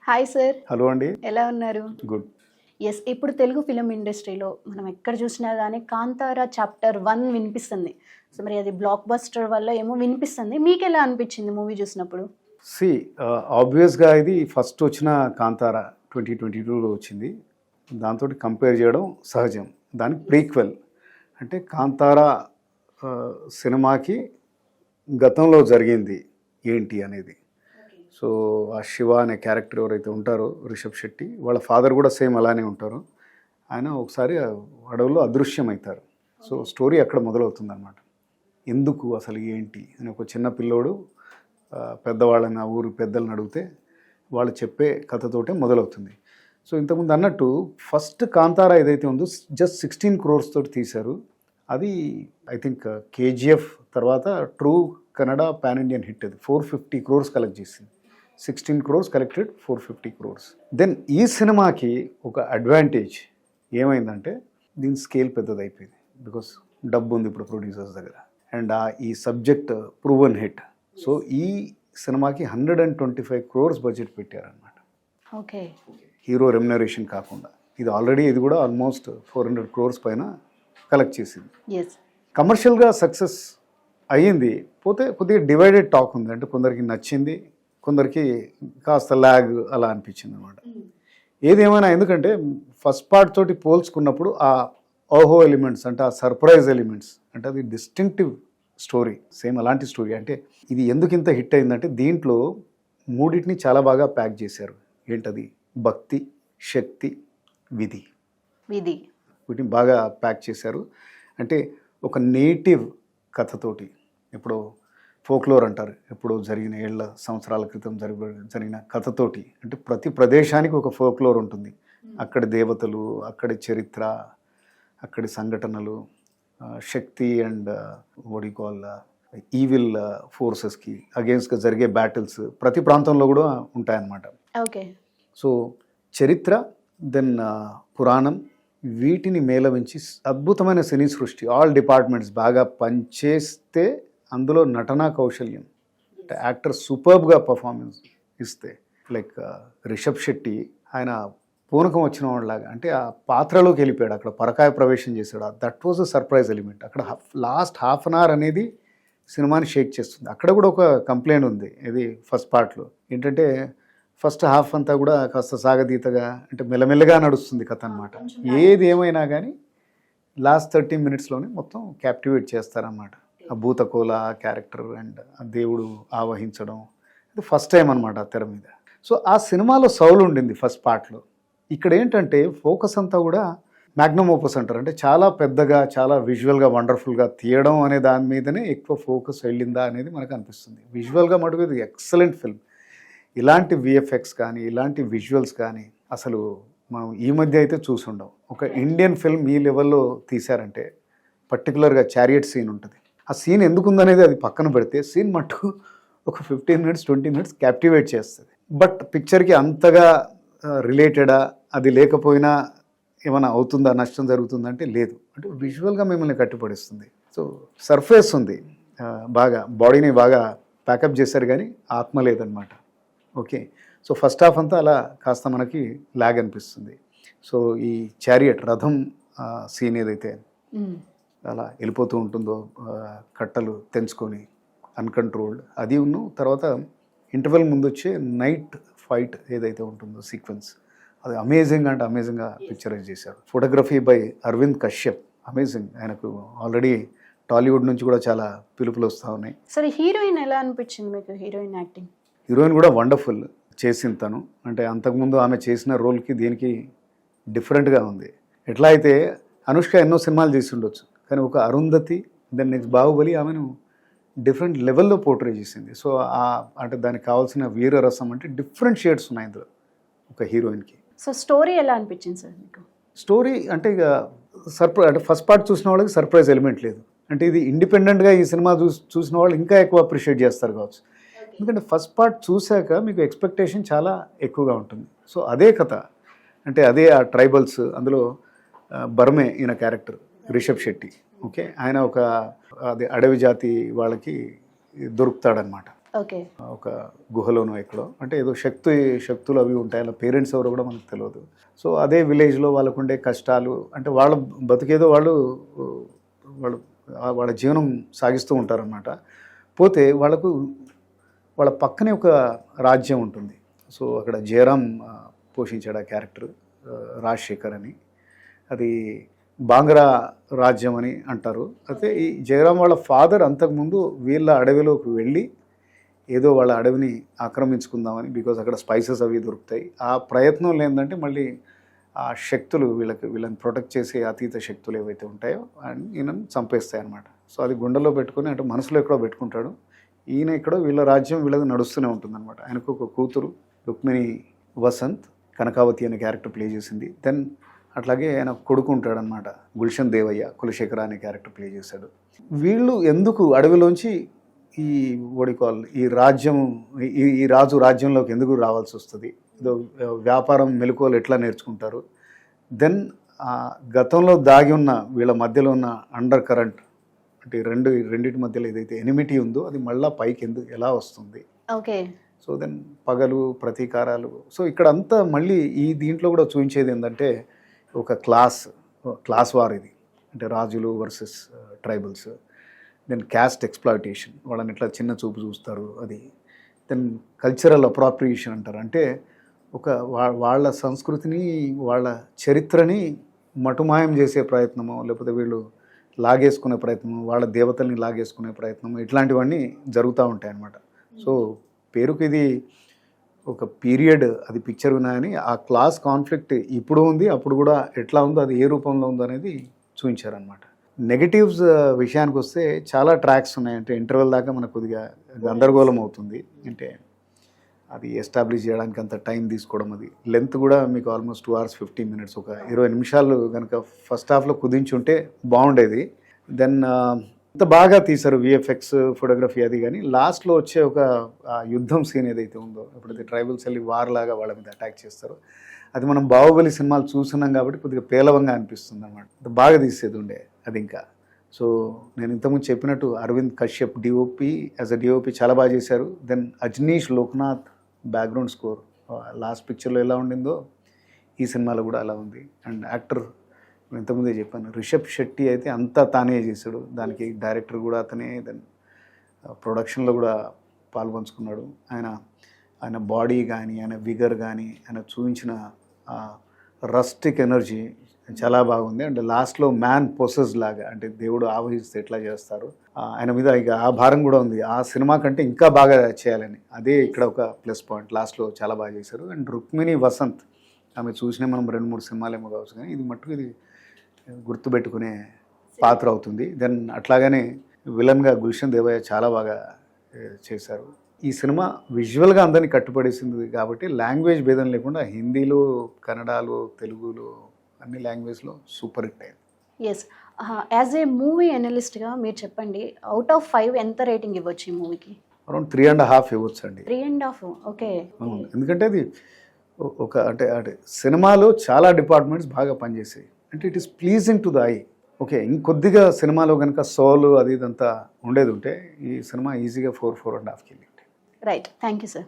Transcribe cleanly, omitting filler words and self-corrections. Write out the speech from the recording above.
Hi sir. Hello అండి. ఎలా ఉన్నారు? గుడ్. యెస్. ఇప్పుడు తెలుగు ఫిల్మ్ ఇండస్ట్రీలో మనం ఎక్కడ చూసినా గానీ 'కాంతార చాప్టర్ 1' వినిపిస్తుంది. సో, మరి అది బ్లాక్ బస్టర్ వల్ల ఏమో వినిపిస్తుంది. మీకెలా అనిపించింది మూవీ చూసినప్పుడు? సి ఆబ్వియస్గా ఇది ఫస్ట్ వచ్చిన కాంతార 2022లో వచ్చింది. దాంతో కంపేర్ చేయడం సహజం. దానికి ప్రీక్వెల్ అంటే కాంతార సినిమాకి గతంలో జరిగింది ఏంటి అనేది. సో ఆ శివ అనే క్యారెక్టర్ ఎవరైతే ఉంటారో రిషబ్ శెట్టి, వాళ్ళ ఫాదర్ కూడా సేమ్ అలానే ఉంటారు. ఆయన ఒకసారి అడవుల్లో అదృశ్యమవుతారు. సో స్టోరీ అక్కడ మొదలవుతుంది అన్నమాట. ఎందుకు అసలు ఏంటి అని ఒక చిన్న పిల్లోడు పెద్దవాళ్ళని ఆ ఊరు పెద్దలను అడిగితే వాళ్ళు చెప్పే కథతోటే మొదలవుతుంది. సో ఇంతకుముందు అన్నట్టు ఫస్ట్ కాంతార ఏదైతే ఉందో జస్ట్ 16 crores తోటి తీశారు. అది ఐ థింక్ కేజీఎఫ్ తర్వాత true Kannada pan Indian hit. అది 450 crores కలెక్ట్ చేసింది. 16 crores కలెక్టెడ్, 450 crores. దెన్ ఈ సినిమాకి ఒక అడ్వాంటేజ్ ఏమైందంటే దీని స్కేల్ పెద్దదైపోయింది. బికాస్ డబ్బు ఉంది ఇప్పుడు ప్రొడ్యూసర్స్ దగ్గర, అండ్ ఈ సబ్జెక్ట్ ప్రూవన్ హిట్. సో ఈ సినిమాకి 125 crores బడ్జెట్ పెట్టారనమాట. ఓకే. హీరో రెమ్యునరేషన్ కాకుండా ఇది కూడా ఆల్మోస్ట్ 400 crores పైన కలెక్ట్ చేసింది. యెస్. కమర్షియల్గా సక్సెస్ అయ్యింది. పోతే కొద్దిగా డివైడెడ్ టాక్ ఉంది. అంటే కొందరికి నచ్చింది, కొందరికి కాస్త ల్యాగ్ అలా అనిపించింది అనమాట. ఏదేమైనా ఎందుకంటే ఫస్ట్ పార్ట్ తోటి పోల్చుకున్నప్పుడు ఆ ఓహో ఎలిమెంట్స్ అంటే ఆ సర్ప్రైజ్ ఎలిమెంట్స్ అంటే అది డిస్టింక్టివ్ స్టోరీ, సేమ్ అలాంటి స్టోరీ. అంటే ఇది ఎందుకు ఇంత హిట్ అయిందంటే దీంట్లో మూడింటిని చాలా బాగా ప్యాక్ చేశారు. ఏంటది? భక్తి, శక్తి, విధి. వీటిని బాగా ప్యాక్ చేశారు. అంటే ఒక నేటివ్ కథతోటి, ఇప్పుడు ఫోక్లోర్ అంటారు, ఎప్పుడో జరిగిన సంవత్సరాల క్రితం జరిగిన కథతోటి. అంటే ప్రతి ప్రదేశానికి ఒక ఫోక్లోర్ ఉంటుంది. అక్కడి దేవతలు, అక్కడి చరిత్ర, అక్కడి సంఘటనలు, శక్తి and what you call evil ఫోర్సెస్కి అగేన్స్ట్గా జరిగే బ్యాటిల్స్ ప్రతి ప్రాంతంలో కూడా ఉంటాయన్నమాట. ఓకే. సో చరిత్ర, దెన్ పురాణం, వీటిని మేళవించి అద్భుతమైన సినీ సృష్టి, ఆల్ డిపార్ట్మెంట్స్ బాగా పనిచేస్తే అందులో నటనా కౌశల్యం, యాక్టర్ సూపర్బ్గా పర్ఫార్మెన్స్ ఇస్తే, లైక్ రిషబ్ శెట్టి ఆయన పూనకం వచ్చిన వాళ్ళలాగా అంటే ఆ పాత్రలోకి వెళ్ళిపోయాడు. అక్కడ పరకాయ ప్రవేశం చేశాడు. That was a surprise element. అక్కడ లాస్ట్ హాఫ్ అన్ అవర్ అనేది సినిమాని షేక్ చేస్తుంది. అక్కడ కూడా ఒక కంప్లైంట్ ఉంది. ఇది ఫస్ట్ పార్ట్లో ఏంటంటే ఫస్ట్ హాఫ్ అంతా కూడా కాస్త సాగతీతగా అంటే మెల్లమెల్లగా నడుస్తుంది కథ అనమాట. ఏది ఏమైనా కానీ లాస్ట్ 30 minutesలోనే మొత్తం క్యాప్టివేట్ చేస్తారన్నమాట. ఆ భూతకోల క్యారెక్టర్ అండ్ ఆ దేవుడు ఆవహించడం ఇది ఫస్ట్ టైం అనమాట ఆ తెర మీద. సో ఆ సినిమాలో సౌలు ఉండింది ఫస్ట్ పార్ట్లో. ఇక్కడ ఏంటంటే ఫోకస్ అంతా కూడా మ్యాగ్నమ్ ఓపస్ అంటారు. అంటే చాలా పెద్దగా, చాలా విజువల్గా వండర్ఫుల్గా తీయడం అనే దాని మీదనే ఎక్కువ ఫోకస్ వెళ్ళిందా అనేది మనకు అనిపిస్తుంది. విజువల్గా మటుకు ఇది ఎక్సలెంట్ ఫిల్మ్. ఇలాంటి విఎఫ్ఎక్స్ కానీ ఇలాంటి విజువల్స్ కానీ అసలు మనం ఈ మధ్య అయితే చూసుండం. ఒక ఇండియన్ ఫిల్మ్ ఈ లెవెల్లో తీశారంటే పర్టికులర్గా చారియట్ సీన్ ఉంటుంది. ఆ సీన్ ఎందుకు ఉందనేది అది పక్కన పెడితే సీన్ మటుకు ఒక 15 minutes 20 minutes క్యాప్టివేట్ చేస్తుంది. బట్ పిక్చర్కి అంతగా రిలేటెడా, అది లేకపోయినా ఏమైనా అవుతుందా, నష్టం జరుగుతుందంటే లేదు. అంటే విజువల్గా మిమ్మల్ని కట్టిపడిస్తుంది. సో సర్ఫేస్ ఉంది, బాగా బాడీని బాగా ప్యాకప్ చేశారు కానీ ఆత్మ లేదనమాట. ఓకే. సో ఫస్ట్ హాఫ్ అంతా అలా కాస్త మనకి లాగ్ అనిపిస్తుంది. సో ఈ చారియట్ రథం సీన్ ఏదైతే అలా వెళ్ళిపోతూ ఉంటుందో కట్టలు తెంచుకొని అన్కంట్రోల్డ్, అది ఉన్ను తర్వాత ఇంటర్వెల్ ముందు వచ్చే నైట్ ఫైట్ ఏదైతే ఉంటుందో సీక్వెన్స్, అది అమేజింగ్ అంటే అమేజింగ్గా పిక్చరైజ్ చేశారు. Photography by Aravind Kashyap, amazing. ఆయనకు ఆల్రెడీ టాలీవుడ్ నుంచి కూడా చాలా పిలుపులు వస్తూ ఉన్నాయి. సరే, హీరోయిన్ ఎలా అనిపించింది మీకు? Heroine acting? హీరోయిన్ కూడా వండర్ఫుల్ చేసింది తను. అంటే అంతకుముందు ఆమె చేసిన రోల్కి దీనికి డిఫరెంట్గా ఉంది. ఎట్లా అయితే అనుష్క ఎన్నో సినిమాలు చేసి ఉండొచ్చు, కానీ ఒక అరుంధతి, దెన్ నెక్స్ట్ బాహుబలి ఆమెను డిఫరెంట్ లెవెల్లో పోర్ట్రే చేసింది. సో అంటే దానికి కావాల్సిన వీరరసం అంటే డిఫరెంట్ షేడ్స్ ఉన్నాయి ఇందులో ఒక హీరోయిన్కి. సో స్టోరీ ఎలా అనిపించింది సార్ మీకు? స్టోరీ అంటే ఇక అంటే ఫస్ట్ పార్ట్ చూసిన వాళ్ళకి సర్ప్రైజ్ ఎలిమెంట్ లేదు. అంటే ఇది ఇండిపెండెంట్గా ఈ సినిమా చూసిన వాళ్ళు ఇంకా ఎక్కువ అప్రిషియేట్ చేస్తారు కావచ్చు. ఎందుకంటే ఫస్ట్ పార్ట్ చూశాక మీకు ఎక్స్పెక్టేషన్ చాలా ఎక్కువగా ఉంటుంది. సో అదే కథ, అంటే అదే ఆ ట్రైబల్స్, అందులో బర్మే ఈయన క్యారెక్టర్ రిషబ్ శెట్టి. ఓకే. ఆయన ఒక అదే అడవి జాతి వాళ్ళకి దొరుకుతాడనమాట. ఓకే. ఒక గుహలోనో ఎక్కడో, అంటే ఏదో శక్తులు అవి ఉంటాయి, అలా పేరెంట్స్ ఎవరో కూడా మనకు తెలియదు. సో అదే విలేజ్లో వాళ్ళకు ఉండే కష్టాలు, అంటే వాళ్ళ బతికేదో వాళ్ళు వాళ్ళ జీవనం సాగిస్తూ ఉంటారన్నమాట. పోతే వాళ్ళ పక్కనే ఒక రాజ్యం ఉంటుంది. సో అక్కడ జయరాం పోషించాడు ఆ క్యారెక్టర్, రాజశేఖర్ అని. అది బాంగ్రా రాజ్యం అని అంటారు. అయితే ఈ జయరాం వాళ్ళ ఫాదర్ అంతకుముందు వీళ్ళ అడవిలోకి వెళ్ళి ఏదో వాళ్ళ అడవిని ఆక్రమించుకుందామని, బికాజ్ అక్కడ స్పైసెస్ అవి దొరుకుతాయి. ఆ ప్రయత్నంలో ఏంటంటే మళ్ళీ ఆ శక్తులు వీళ్ళని ప్రొటెక్ట్ చేసే అతీత శక్తులు ఏవైతే ఉంటాయో ఈయనను చంపేస్తాయి అన్నమాట. సో అది గుండెలో పెట్టుకుని, అంటే మనసులో ఎక్కడో పెట్టుకుంటాడు. ఈయన ఎక్కడో వీళ్ళ రాజ్యం వీళ్ళది నడుస్తూనే ఉంటుంది అనమాట. ఆయనకు ఒక కూతురు రుక్మిణి వసంత్, కనకావతి అనే క్యారెక్టర్ ప్లే చేసింది. దెన్ అట్లాగే ఆయన కొడుకు ఉంటాడనమాట, గుల్షన్ దేవయ్య, కులశేఖర అనే క్యారెక్టర్ ప్లే చేశాడు. వీళ్ళు ఎందుకు అడవిలోంచి ఈ ఈ రాజ్యం, ఈ రాజు రాజ్యంలోకి ఎందుకు రావాల్సి వస్తుంది, ఏదో వ్యాపారం మెలకువలు ఎట్లా నేర్చుకుంటారు. దెన్ గతంలో దాగి ఉన్న వీళ్ళ మధ్యలో ఉన్న అండర్ కరెంట్, అంటే రెండింటి మధ్యలో ఏదైతే ఎనిమిటీ ఉందో అది మళ్ళీ పైకి ఎలా వస్తుంది. ఓకే. సో దెన్ పగలు, ప్రతీకారాలు. సో ఇక్కడ అంతా మళ్ళీ ఈ దీంట్లో కూడా చూపించేది ఏంటంటే ఒక క్లాస్ వార్ ఇది, అంటే రాజులు versus tribals. Then caste exploitation, వాళ్ళని ఎట్లా చిన్న చూపు చూస్తారు అది. దెన్ కల్చరల్ అప్రాప్రియేషన్ అంటారు, అంటే వాళ్ళ సంస్కృతిని, వాళ్ళ చరిత్రని మటుమాయం చేసే ప్రయత్నమో, లేకపోతే వీళ్ళు లాగేసుకునే ప్రయత్నము, వాళ్ళ దేవతల్ని లాగేసుకునే ప్రయత్నము, ఇట్లాంటివన్నీ జరుగుతూ ఉంటాయి అన్నమాట. సో పేరుకి ఇది ఒక పీరియడ్, అది పిక్చర్ వినాయని ఆ క్లాస్ కాన్ఫ్లిక్ట్ ఇప్పుడు ఉంది, అప్పుడు కూడా ఎట్లా ఉందో, అది ఏ రూపంలో ఉందో అనేది చూపించారనమాట. నెగటివ్స్ విషయానికి వస్తే చాలా ట్రాక్స్ ఉన్నాయి. అంటే ఇంటర్వెల్ దాకా మనకు కొద్దిగా గందరగోళం అవుతుంది. అంటే అది ఎస్టాబ్లిష్ చేయడానికి అంత టైం తీసుకోవడం, అది లెంత్ కూడా మీకు ఆల్మోస్ట్ 2 hours 15 minutes, ఒక 20 నిమిషాలు కనుక ఫస్ట్ హాఫ్లో కుదించుంటే బాగుండేది. దెన్ అంత బాగా తీశారు విఎఫ్ఎక్స్, ఫోటోగ్రఫీ అది. కానీ లాస్ట్లో వచ్చే ఒక యుద్ధం సీన్ ఏదైతే ఉందో, ఎప్పుడైతే ట్రైబల్స్ వెళ్ళి వార్ లాగా వాళ్ళ మీద అటాక్ చేస్తారో, అది మనం బాహుబలి సినిమాలు చూస్తున్నాం కాబట్టి కొద్దిగా పేలవంగా అనిపిస్తుంది అనమాట. బాగా తీసేది ఉండే అది. ఇంకా సో నేను ఇంతకుముందు చెప్పినట్టు Aravind Kashyap DOP, as a DOP చాలా బాగా చేశారు. Then Ajaneesh Loknath background score last పిక్చర్లో ఎలా ఉండిందో ఈ సినిమాలో కూడా అలా ఉంది. అండ్ యాక్టర్ ఇంతకుముందే చెప్పాను, రిషబ్ శెట్టి అయితే అంతా తానే చేశాడు. దానికి డైరెక్టర్ కూడా అతనే, దెన్ ప్రొడక్షన్లో కూడా పాల్పంచుకున్నాడు. ఆయన బాడీ కానీ, ఆయన విగర్ కానీ, ఆయన చూపించిన రస్టిక్ ఎనర్జీ చాలా బాగుంది. అంటే లాస్ట్లో మ్యాన్ పొసెస్ లాగా, అంటే దేవుడు ఆవహిస్తే ఎట్లా చేస్తారు, ఆయన మీద ఇక ఆ భారం కూడా ఉంది. ఆ సినిమా కంటే ఇంకా బాగా చేయాలని, అదే ఇక్కడ ఒక ప్లస్ పాయింట్. లాస్ట్లో చాలా బాగా చేశారు. అండ్ రుక్మిణి వసంత్, ఆమె చూసినా మనం 2-3 సినిమాలు ఏమో కావచ్చు, కానీ ఇది మట్టుకు ఇది గుర్తుపెట్టుకునే పాత్ర అవుతుంది. దెన్ అట్లాగనే విలన్గా గుల్షన్ దేవయ్య చాలా బాగా చేశారు. ఈ సినిమా విజువల్గా అందరినీ కట్టుపడేసింది కాబట్టి లాంగ్వేజ్ భేదం లేకుండా హిందీలో, కన్నడలో, తెలుగులో, అన్ని లాంగ్వేజ్లో సూపర్ హిట్ అయింది. ఎస్. యాజ్ ఏ మూవీ అనలిస్ట్గా మీరు చెప్పండి, అవుట్ ఆఫ్ 5 ఎంత రేటింగ్ ఇవ్వచ్చు ఈ మూవీకి? అరౌండ్ 3.5 ఇవ్వచ్చు అండి. 3.5. ఓకే. ఎందుకంటే అది అంటే సినిమాలో చాలా డిపార్ట్మెంట్స్ బాగా పనిచేసాయి. అంటే it is pleasing to the I. Okay, ఇంకొద్దిగా సినిమాలో కనుక సోల్ అది ఇదంతా ఉండేది ఉంటే ఈ సినిమా ఈజీగా 4.5కి వెళ్ళింది. రైట్. Thank you sir.